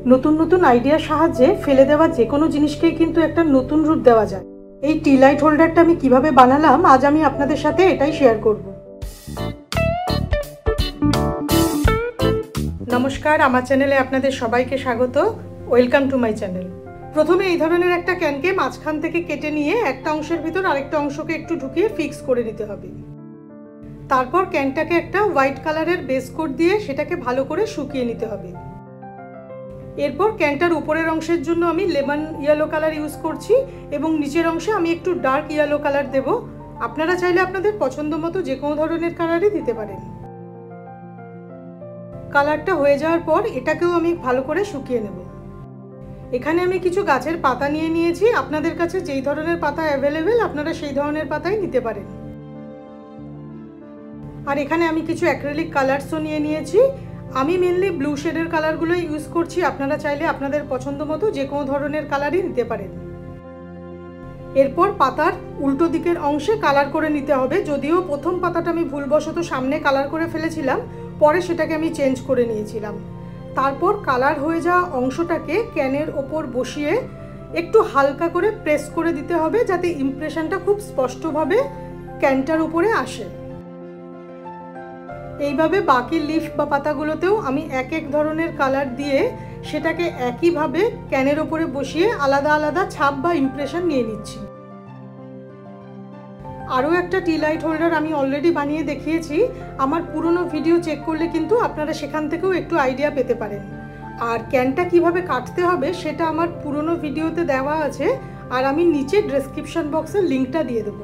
নতুন নতুন আইডিয়ার সাহায্যে ফেলে দেওয়া যে কোনো জিনিসকেই কিন্তু একটা নতুন রূপ দেওয়া যায়। এই টি লাইট হোল্ডারটা আমি কিভাবে বানালাম আজ আমি আপনাদের সাথে এটাই শেয়ার করব। নমস্কার, আমার চ্যানেলে আপনাদের সবাইকে স্বাগত। Welcome to my channel. প্রথমে এই ধরনের একটা ক্যানকে মাঝখান থেকে কেটে নিয়ে একটা অংশের ভিতর আরেকটা অংশকে একটু ঢুকিয়ে ফিক্স করে নিতে হবে। তারপর ক্যানটাকে একটা হোয়াইট কালারের বেস কোট দিয়ে সেটাকে ভালো করে শুকিয়ে নিতে হবে। এরপর ক্যানটার উপরের অংশের জন্য আমি লেমন ইয়েলো কালার ইউজ করছি এবং নিচের অংশে আমি একটু ডার্ক ইয়েলো কালার দেব। আপনারা চাইলে আপনাদের পছন্দ মতো যে কোনো ধরনের কালারই দিতে পারেন। কালারটা হয়ে যাওয়ার পর এটাকেও আমি ভালো করে শুকিয়ে নেব। এখানে আমি কিছু গাছের পাতা নিয়ে নিয়েছি। আপনাদের কাছে যেই ধরনের পাতা অ্যাভেলেবেল আপনারা সেই ধরনের পাতাই নিতে পারেন। আর এখানে আমি কিছু অ্যাক্রিলিক কালারসও নিয়ে নিয়েছি। আমি মেনলি ব্লু শেডের কালারগুলো ইউজ করছি। আপনারা চাইলে আপনাদের পছন্দ মতো যে কোনো ধরনের কালারই নিতে পারেন। এরপর পাতার উল্টো দিকের অংশে কালার করে নিতে হবে। যদিও প্রথম পাতাটা আমি ভুলবশত সামনে কালার করে ফেলেছিলাম, পরে সেটাকে আমি চেঞ্জ করে নিয়েছিলাম। তারপর কালার হয়ে যাওয়া অংশটাকে ক্যানের ওপর বসিয়ে একটু হালকা করে প্রেস করে দিতে হবে যাতে ইমপ্রেশনটা খুব স্পষ্টভাবে ক্যানটার উপরে আসে। এইভাবে বাকি লিফ বা পাতাগুলোতেও আমি এক এক ধরনের কালার দিয়ে সেটাকে একইভাবে ক্যানের ওপরে বসিয়ে আলাদা আলাদা ছাপ বা ইমপ্রেশন নিয়ে নিচ্ছি। আরও একটা টি লাইট হোল্ডার আমি অলরেডি বানিয়ে দেখিয়েছি। আমার পুরনো ভিডিও চেক করলে কিন্তু আপনারা সেখান থেকেও একটু আইডিয়া পেতে পারেন। আর ক্যানটা কিভাবে কাটতে হবে সেটা আমার পুরনো ভিডিওতে দেওয়া আছে, আর আমি নিচে ডেসক্রিপশন বক্সে লিঙ্কটা দিয়ে দেবো।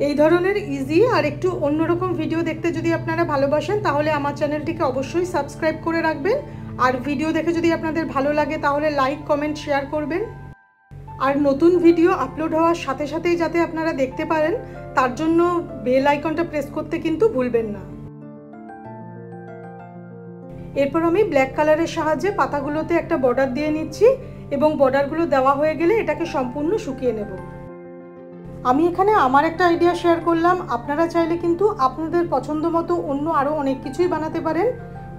এই ধরনের ইজি আর একটু অন্যরকম ভিডিও দেখতে যদি আপনারা ভালোবাসেন তাহলে আমার চ্যানেলটিকে অবশ্যই সাবস্ক্রাইব করে রাখবেন। আর ভিডিও দেখে যদি আপনাদের ভালো লাগে তাহলে লাইক, কমেন্ট, শেয়ার করবেন। আর নতুন ভিডিও আপলোড হওয়ার সাথে সাথেই যাতে আপনারা দেখতে পারেন তার জন্য বেল আইকনটা প্রেস করতে কিন্তু ভুলবেন না। এরপর আমি ব্ল্যাক কালারের সাহায্যে পাতাগুলোতে একটা বর্ডার দিয়ে নিচ্ছি এবং বর্ডারগুলো দেওয়া হয়ে গেলে এটাকে সম্পূর্ণ শুকিয়ে নেব। আমি এখানে আমার একটা আইডিয়া শেয়ার করলাম। আপনারা চাইলে কিন্তু আপনাদের পছন্দ মতো অন্য আরও অনেক কিছুই বানাতে পারেন।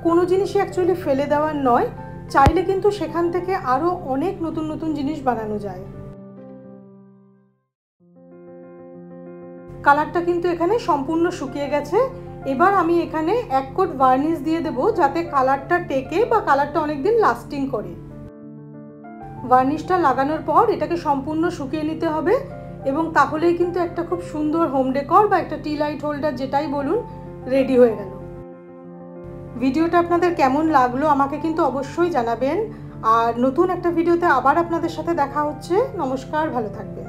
কোনো জিনিসই অ্যাকচুয়ালি ফেলে দেওয়ার নয়, চাইলে কিন্তু সেখান থেকে আরও অনেক নতুন নতুন জিনিস বানানো যায়। কালারটা কিন্তু এখানে সম্পূর্ণ শুকিয়ে গেছে। এবার আমি এখানে এক কোট ভার্নিশ দিয়ে দেবো যাতে কালারটা টেকে বা কালারটা অনেকদিন লাস্টিং করে। ভার্নিশটা লাগানোর পর এটাকে সম্পূর্ণ শুকিয়ে নিতে হবে এবং তাহলেই কিন্তু একটা খুব সুন্দর হোম ডেকর বা একটা টি লাইট হোল্ডার যেটাই বলুন রেডি হয়ে গেল। ভিডিওটা আপনাদের কেমন লাগলো আমাকে কিন্তু অবশ্যই জানাবেন। আর নতুন একটা ভিডিওতে আবার আপনাদের সাথে দেখা হচ্ছে। নমস্কার, ভালো থাকবেন।